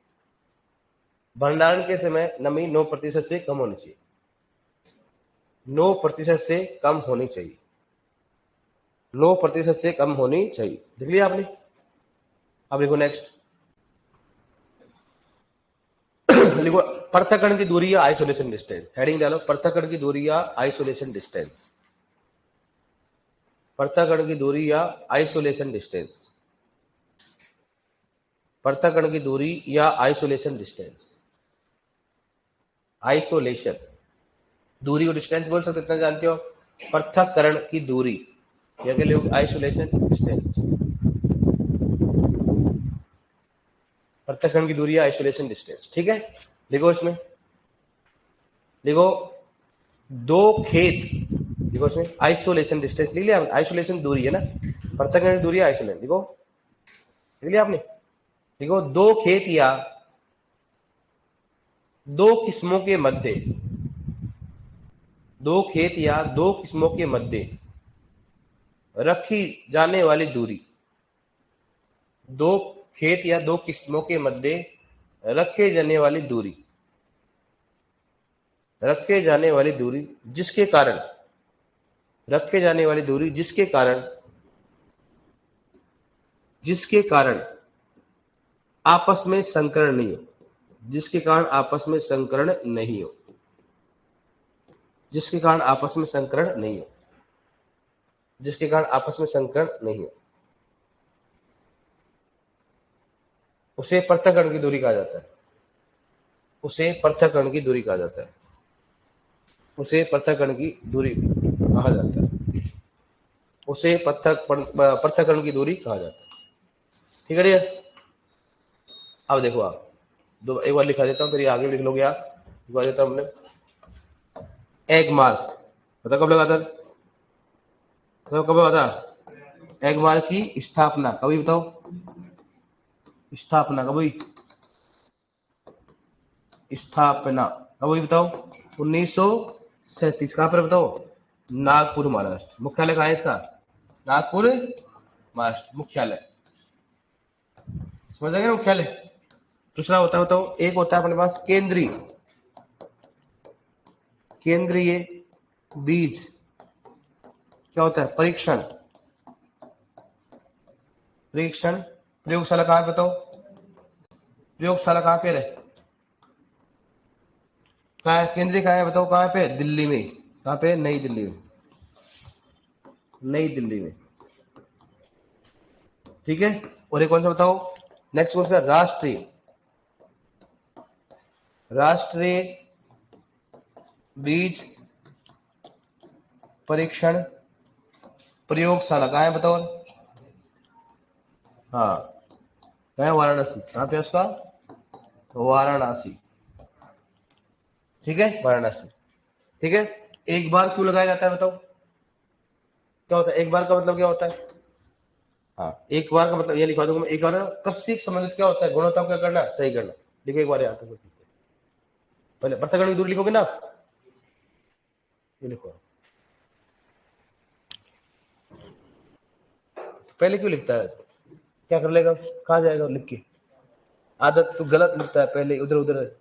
A: भंडारण के समय नमी 9% से कम होनी चाहिए। 9% से कम होनी चाहिए। 9% से कम होनी चाहिए। देख लिया आपने। अब देखो नेक्स्ट। लिखो पृथक्करण की दूरी या आइसोलेशन डिस्टेंस। हेडिंग डालो पृथक्करण की दूरी या आइसोलेशन डिस्टेंस। पृथक्करण की दूरी या आइसोलेशन डिस्टेंस। पृथक्करण की दूरी या आइसोलेशन डिस्टेंस। आइसोलेशन दूरी को डिस्टेंस बोल सकते, इतना जानते हो। पृथक्करण की दूरी या कह लो आइसोलेशन डिस्टेंस। पृथक्करण की दूरी या आइसोलेशन डिस्टेंस। ठीक है, देखो इसमें, देखो दो खेत, देखो इसमें आइसोलेशन डिस्टेंस लिख लिया। आइसोलेशन दूरी है ना, पृथक्करण की दूरी आइसोलेशन। देखो लिख लिया आपने। देखो दो खेत या दो किस्मों के मध्य, दो खेत या दो किस्मों के मध्य रखी जाने वाली दूरी, दो खेत या दो किस्मों के मध्य रखे जाने वाली दूरी, रखे जाने वाली दूरी जिसके कारण, रखे जाने वाली दूरी जिसके कारण, जिसके कारण आपस में संकरण नहीं हो, जिसके कारण आपस में संकरण नहीं हो, जिसके कारण आपस में संकरण नहीं हो, जिसके कारण आपस में संकरण नहीं हो, उसे पृथक्करण की दूरी कहा जाता है। उसे पृथक्करण की दूरी कहा जाता है। उसे पृथक्करण की दूरी कहा जाता है। उसे पृथक्करण की दूरी कहा जाता है। ठीक है भैया। अब देखो आप दो, एक बार लिखा देता हूँ, फिर ये आगे भी लिख लोगे आप। लिखवा देता हूँ हमने। एग मार्क पता कब लगा था? तो कब लगा था? एग मार्क की स्थापना कभी बताओ? स्थापना कभी? स्थापना कभी बताओ? 1937। कहाँ पर बताओ? नागपुर महाराष्ट्र। मुख्यालय कहाँ है इसका? नागपुर महाराष्ट्र मुख्यालय। समझ गए मुख्यालय। दूसरा होता है, बताओ, एक होता है अपने पास केंद्रीय, केंद्रीय बीज क्या होता है? परीक्षण। परीक्षण प्रयोगशाला कहाँ पे बताओ? प्रयोगशाला कहाँ पे है? कहाँ है केंद्रीय? कहाँ है बताओ? कहाँ पे? दिल्ली में। कहाँ पे? नई दिल्ली में। नई दिल्ली में। ठीक है। और एक कौन सा बताओ? नेक्स्ट कौन सा? राष्ट्रीय, राष्ट्रीय बीज परीक्षण प्रयोगशाला कहाँ है बताओ? हाँ, कहाँ है? वाराणसी। कहाँ पे उसका? वाराणसी। ठीक है, वाराणसी। ठीक है। एक बार क्यों लगाया जाता है बताओ? क्या होता है एक बार का मतलब? क्या होता है? हाँ, एक बार का मतलब ये लिखवा दूंगा मैं। एक बार कृषि से संबंधित क्या होता है? गुणवत्ता को क्या करना? सही करना। लिखो एक बार यहाँ तक। पहले पृथक्करण की दूरी लिखोगे ना आप? ये लिखो। पहले क्यों लिखता है? क्या कर लेगा? कहाँ जाएगा लिख के? आदत तो गलत लिखता है, पहले उधर उधर।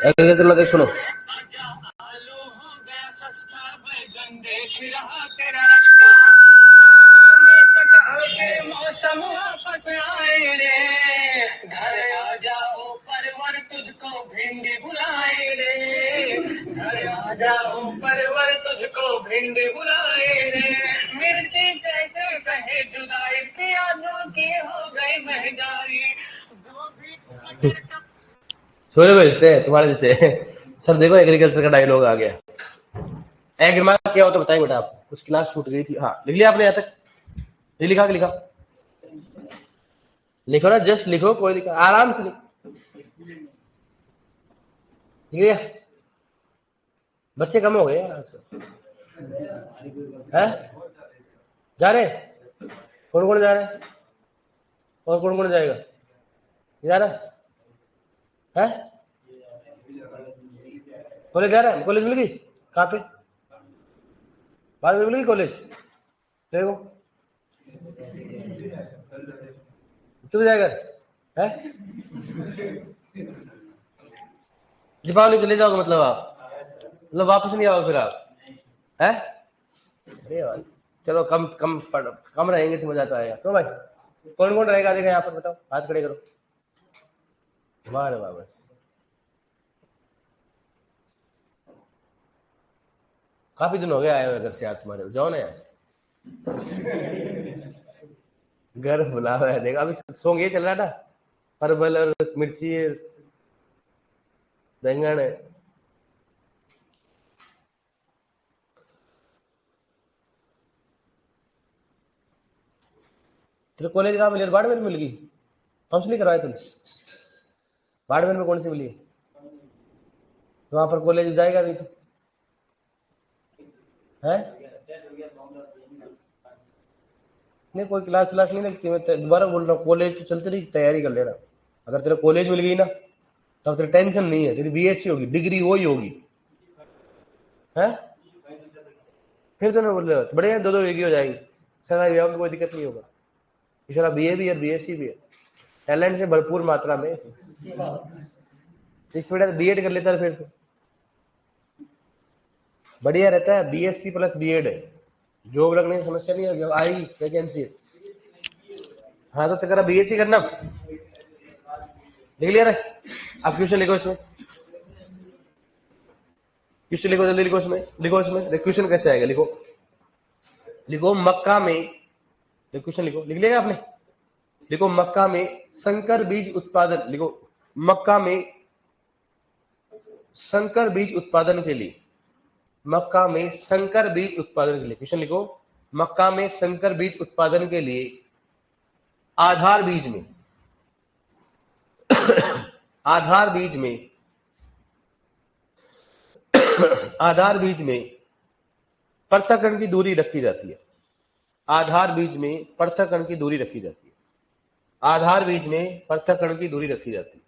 A: एग्रीकल्चर देख सुनो। मौसम वापस आए रे, घर आ जाओ परवर तुझको भिंडी बुलाए रे, घर आ जाओ परवर तुझको भिंडी बुलाए रे, मिर्ची कैसे सहे जुदाई, प्याजों की हो गई महंगाई। छोरे भेजते हैं तुम्हारे जैसे। सर देखो एग्रीकल्चर का डायलॉग आ गया। एग मार्क क्या होता है बताइए बेटा आप। कुछ क्लास छूट गई थी। हाँ लिख लिया आपने यहाँ तक? नहीं लिखा? लिखा लिखो ना, जस्ट लिखो, कोई दिक्कत, आराम से लिख लिया। बच्चे कम हो गए यार आजकल। हैं जा रहे? कौन कौन जा रहे हैं और कौन कौन जाएगा? जा रहा है? कॉलेज जा रहा है? कॉलेज मिल गई? कहाँ पे? बाद में मिल गई कॉलेज? देखो चल जाएगा है? दीपावली चले जाओगे मतलब आप? मतलब वापस नहीं आओगे फिर आप? है? अरे भाई चलो कम कम कम रहेंगे तो मजा तो आएगा। क्यों भाई? कौन कौन रहेगा देखा यहाँ पर? बताओ, हाथ खड़े करो। वाह वाह, बस काफी दिन हो गए आए हुए घर से यार तुम्हारे। जाओ ना यार, घर बुला हुआ है। देखा अभी सॉन्ग ये चल रहा है ना, परवल और मिर्ची बैंगन है। तेरे कॉलेज कहाँ मिली? बाड़मेर में मिल गई? काउंसलिंग करवाए तुम? बाड़मेर में कौन सी मिली? तो वहां पर कॉलेज जाएगा नहीं तो है? नहीं कोई क्लास क्लास नहीं लगती। मैं दोबारा बोल रहा हूँ, कॉलेज तो चलते रही, तैयारी कर लेना। अगर तेरे कॉलेज मिल गई ना तब तेरी टेंशन नहीं है, तेरी बीएससी होगी, डिग्री वही होगी है। फिर तो नहीं बोल रहे हो बढ़िया, दो दो डिग्री हो जाएगी, सगा विवाह में कोई दिक्कत नहीं होगा। इशारा बीए भी है, बीएससी भी है, टैलेंट से भरपूर मात्रा में। इस बेटा बीएड कर लेता है फिर तो बढ़िया रहता है। बीएससी प्लस बीएड है, जॉब लगने की समस्या नहीं होगी, आएगी वैकेंसी। हाँ तो तेरा बीएससी करना। लिख लिया रे? आप क्वेश्चन लिखो इसमें, क्वेश्चन लिखो जल्दी, लिखो इसमें, लिखो इसमें क्वेश्चन कैसे आएगा। लिखो लिखो मक्का में, क्वेश्चन लिखो, लिख लिया आपने? लिखो मक्का में संकर बीज उत्पादन, लिखो मक्का में संकर बीज उत्पादन के लिए, मक्का में संकर बीज उत्पादन के लिए, क्वेश्चन लिखो मक्का में संकर बीज उत्पादन के लिए आधार बीज में आधार बीज में आधार बीज में पृथक्करण की दूरी रखी जाती है। आधार बीज में पृथक्करण की दूरी रखी जाती है। आधार बीज में पृथक्करण की दूरी रखी जाती है।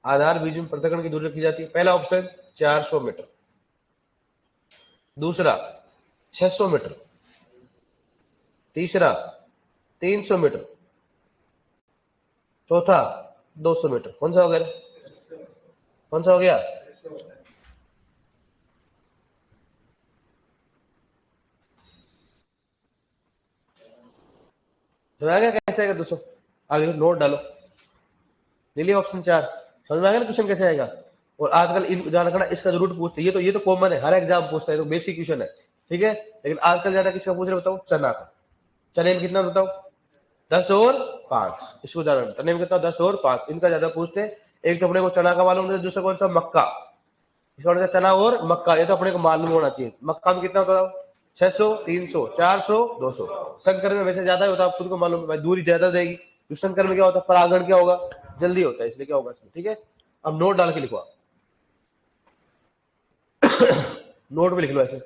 A: आधार बीज में पृथक्करण की दूरी रखी जाती है। पहला ऑप्शन 400 मीटर, दूसरा 600 मीटर, तीसरा 300 मीटर, चौथा 200 मीटर। कौन सा हो गया? कौन सा हो गया? समझ आ गया कैसे आएगा 200? आगे नोट डालो, ले लिया ऑप्शन 4। समझ में आ गया ना क्वेश्चन कैसे आएगा? और आजकल ध्यान रखना, इसका जरूर पूछते, ये तो कॉमन है, हर एग्जाम पूछता है, तो बेसिक क्वेश्चन है, ठीक है। लेकिन आजकल ज्यादा किसका पूछ रहे बताओ? चना का। चने में कितना बताओ? 10 और 5। इसको ज्यादा चने में कितना? 10 और 5। इनका ज्यादा पूछते हैं। एक तो अपने को चना का मालूम है, दूसरा कौन सा? मक्का। इसका चना और मक्का, ये तो अपने को मालूम होना चाहिए। मक्का में कितना होता है? 600, 300, 400, 200। संकर में वैसे ज्यादा होता है, खुद को मालूम है भाई, दूरी ज्यादा देगी। तो संकर में क्या होता है? परागण क्या होगा? जल्दी होता है, इसलिए क्या होगा इसमें, ठीक है। अब नोट डाल के लिखो, नोट में लिख लो ऐसे।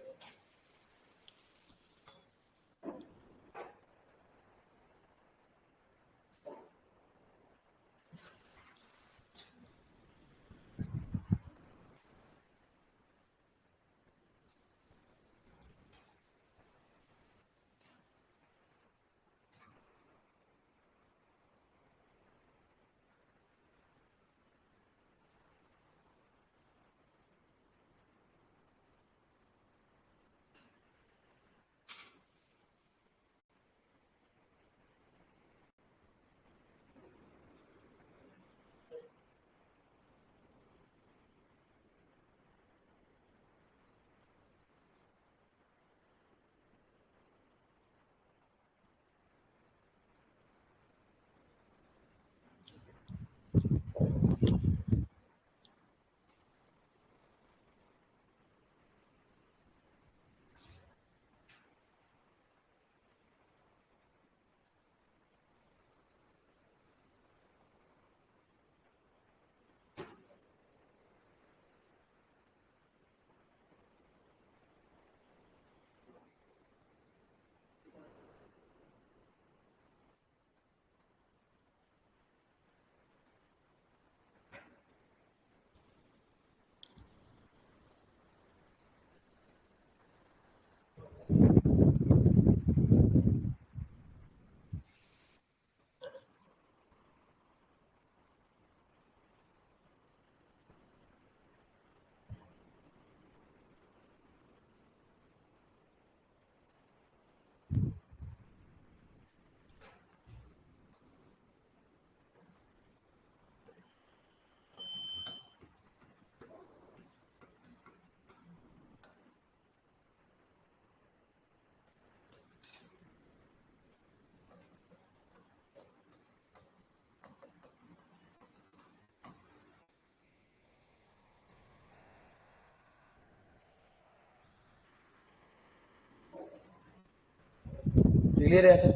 A: क्लियर है?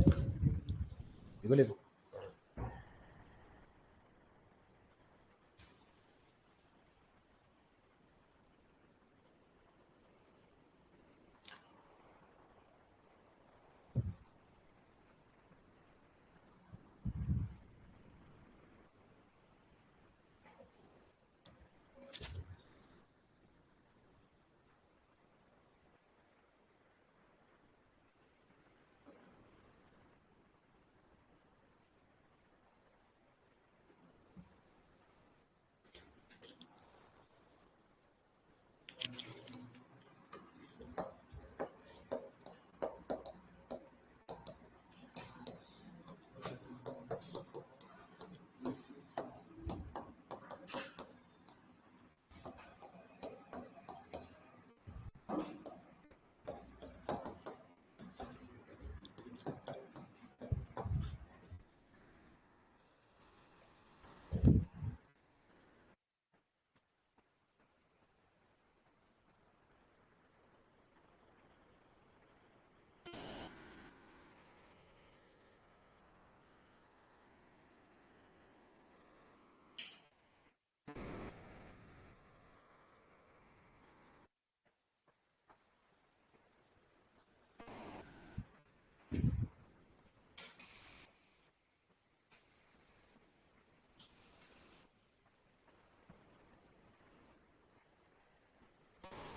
A: लिखो लिखो।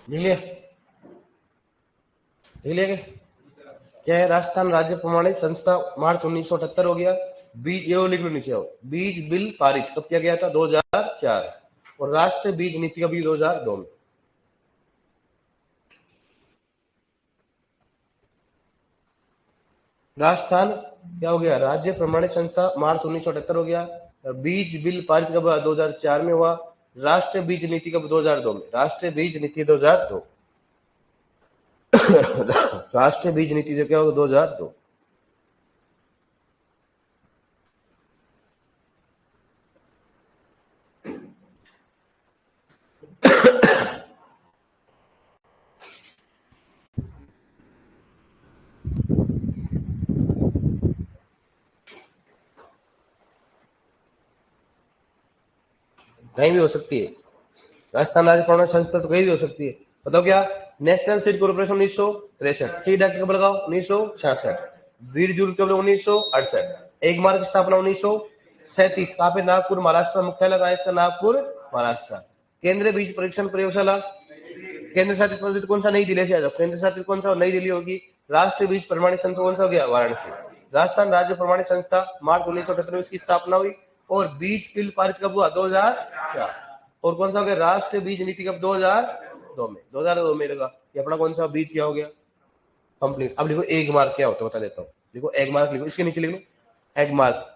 A: लिख लिया? लिख लिया क्या है? राजस्थान राज्य प्रमाणित संस्था मार्च 1978 हो गया। बीज, ये लिख लो नीचे, बीज बिल पारित कब किया गया था? 2004। और राष्ट्रीय बीज नीति का भी 2002 में। राजस्थान क्या हो गया? राज्य प्रमाणित संस्था मार्च 1978 हो गया। बीज बिल पारित कब? 2004 में हुआ। राष्ट्रीय बीज नीति कब? 2002 में। राष्ट्रीय बीज नीति 2002। राष्ट्रीय बीज नीति जो क्या होगा? 2002। कहीं भी हो सकती है। राजस्थान राज्य प्रमाणित संस्था तो कहीं भी हो सकती है। बताओ क्या? National seed corporation 1963, seed act कब लगाओ? 1966, वीर जूल कब? 1968, एक मार्ग की स्थापना 1937। कहाँ पे? नागपुर, महाराष्ट्र। मुख्यालय कहाँ है इसका? नागपुर, महाराष्ट्र। केंद्रीय बीज परीक्षण प्रयोगशाला, केंद्र शासित प्रदेश कौन सा? नई दिल्ली से आ जाओ। केंद्र शासित कौन सा? नई दिल्ली होगी। राष्ट्रीय बीज प्रमाणित संस्था कौन सा हो गया? वाराणसी। राजस्थान राज्य प्रमाणित संस्था मार्च 1978 में इसकी स्थापना हुई। और बीज फील्ड पार्क कब हुआ? 2004। और कौन सा हो गया? राष्ट्रीय बीज नीति कब? 2002 में। 2002 में लगा। ये अपना कौन सा बीज क्या हो गया? कंप्लीट। अब लिखो एग मार्क क्या होता है बता देता हूँ। लिखो एग मार्क, लिखो इसके नीचे लिख लो एग मार्क।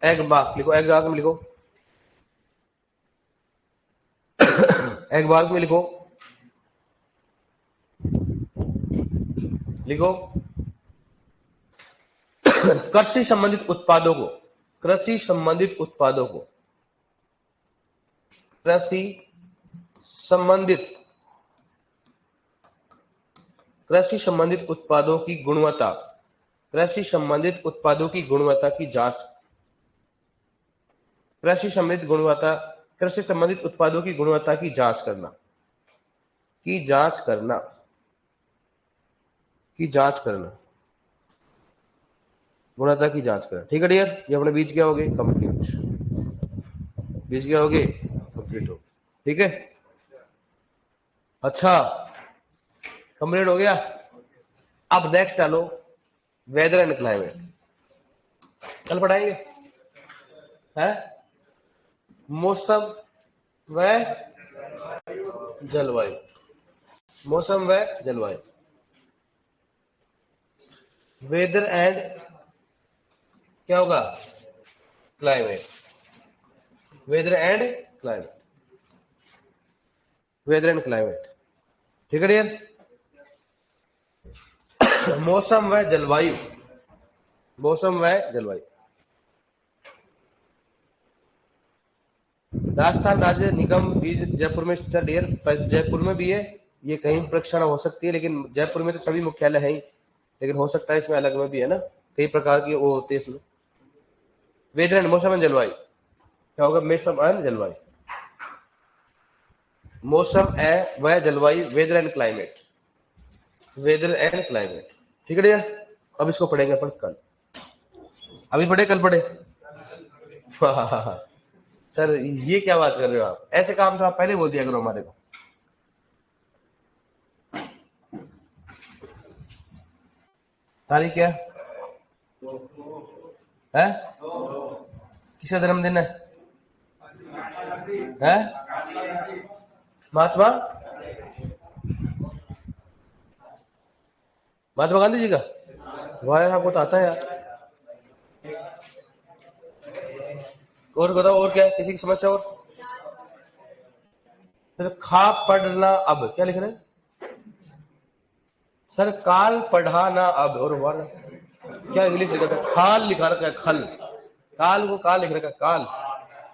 A: एग मार्क लिखो, एग मार्क में लिखो, एग मार्क में लिखो, लिखो कृषि संबंधित उत्पादों को, कृषि संबंधित उत्पादों को, कृषि संबंधित, कृषि संबंधित उत्पादों की गुणवत्ता, कृषि संबंधित उत्पादों की गुणवत्ता की जांच, कृषि संबंधित गुणवत्ता, कृषि संबंधित उत्पादों की गुणवत्ता की जांच करना, की जांच करना, की जांच करना, गुणवत्ता की जांच करना। ठीक है डियर, ये अपने बीज क्या हो गए? कंप्लीट। बीज क्या हो गए? कंप्लीट हो। ठीक है, अच्छा कंप्लीट हो गया। अब नेक्स्ट डालो वेदर एंड क्लाइमेट। कल पढ़ाएंगे है मौसम व जलवायु, मौसम व जलवायु, वेदर एंड क्या होगा? Climate, weather and climate, weather and climate. ठीक है डियर, मौसम व जलवायु, मौसम व जलवायु। राजस्थान राज्य निगम बीज जयपुर में स्थित है डियर, जयपुर में भी है। ये कहीं प्रक्षारण हो सकती है, लेकिन जयपुर में तो सभी मुख्यालय है ही, लेकिन हो सकता है इसमें अलग में भी है ना, कई प्रकार की वो होते हैं इसमें। वेदर एंड, मौसम एंड जलवायु क्या होगा? मौसम एंड जलवायु, मौसम एंड व जलवायु, weather and climate, weather and climate. ठीक है डियर, अब इसको पढ़ेंगे अपन कल। अभी पढ़े कल पढ़े? सर ये क्या बात कर रहे हो आप? ऐसे काम तो आप पहले बोल दिया करो हमारे को। तारीख क्या है? किसका जन्मदिन है? महात्मा, महात्मा गांधी जी का? वाह यार, आपको तो आता है यार। और बताओ, और क्या है? किसी की समस्या और? तो खा पढ़ना अब क्या लिख रहे हैं सर? काल पढ़ा ना अब, और वन क्या इंग्लिश लिखा था? खाल लिखा रखा है, खल। काल को काल लिख रखा है, काल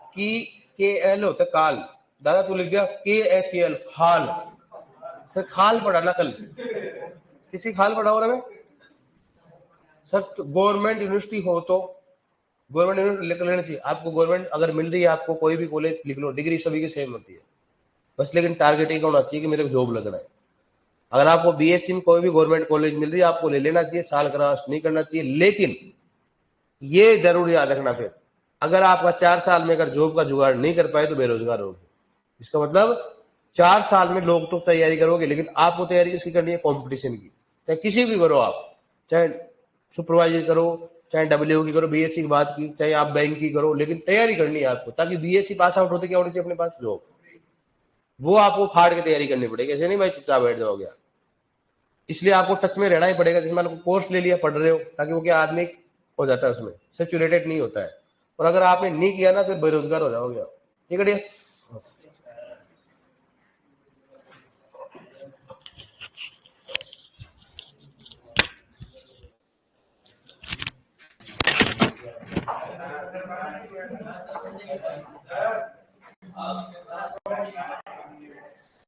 A: की के एल होता है काल। दादा तू लिख दिया के एच एल, खाल। सर खाल पढ़ा ना कल, किसी खाल पढ़ा हो रहा है सर? तो गवर्नमेंट यूनिवर्सिटी हो तो गवर्नमेंट यूनिवर्सिटी लिख लेना चाहिए आपको। गवर्नमेंट अगर मिल रही है आपको कोई भी कॉलेज लिख लो, डिग्री सभी की सेम होती है बस, लेकिन टारगेट एक होना चाहिए कि मेरे को जॉब लगना है। अगर आपको बीएससी में कोई भी गवर्नमेंट कॉलेज मिल रही है आपको ले लेना चाहिए, साल क्रॉस नहीं करना चाहिए। लेकिन ये जरूर याद रखना, फिर अगर आपका 4 साल में अगर जॉब का जुगाड़ नहीं कर पाए तो बेरोजगार होगे। इसका मतलब 4 साल में लोग तो तैयारी करोगे, लेकिन आपको तैयारी किसकी करनी है? कंपटीशन की। चाहे किसी भी करो आप, चाहे सुपरवाइजर करो, चाहे डब्ल्यू की करो, बीएससी की बात की, चाहे आप बैंक की करो, लेकिन तैयारी करनी है आपको। ताकि बीएससी पास आउट होते क्या होनी चाहिए अपने पास? जॉब। वो आपको फाड़ के तैयारी करनी पड़ेगी, ऐसे नहीं भाई चुपचाप बैठ जाओगे। इसलिए आपको टच में रहना ही पड़ेगा। जैसे मान लो कोर्स ले लिया, पढ़ रहे हो, ताकि वो क्या आदमी हो जाता है उसमें सेचुरेटेड नहीं होता है। और अगर आपने नहीं किया ना, फिर बेरोजगार हो जाओगे आप। ठीक है डियर?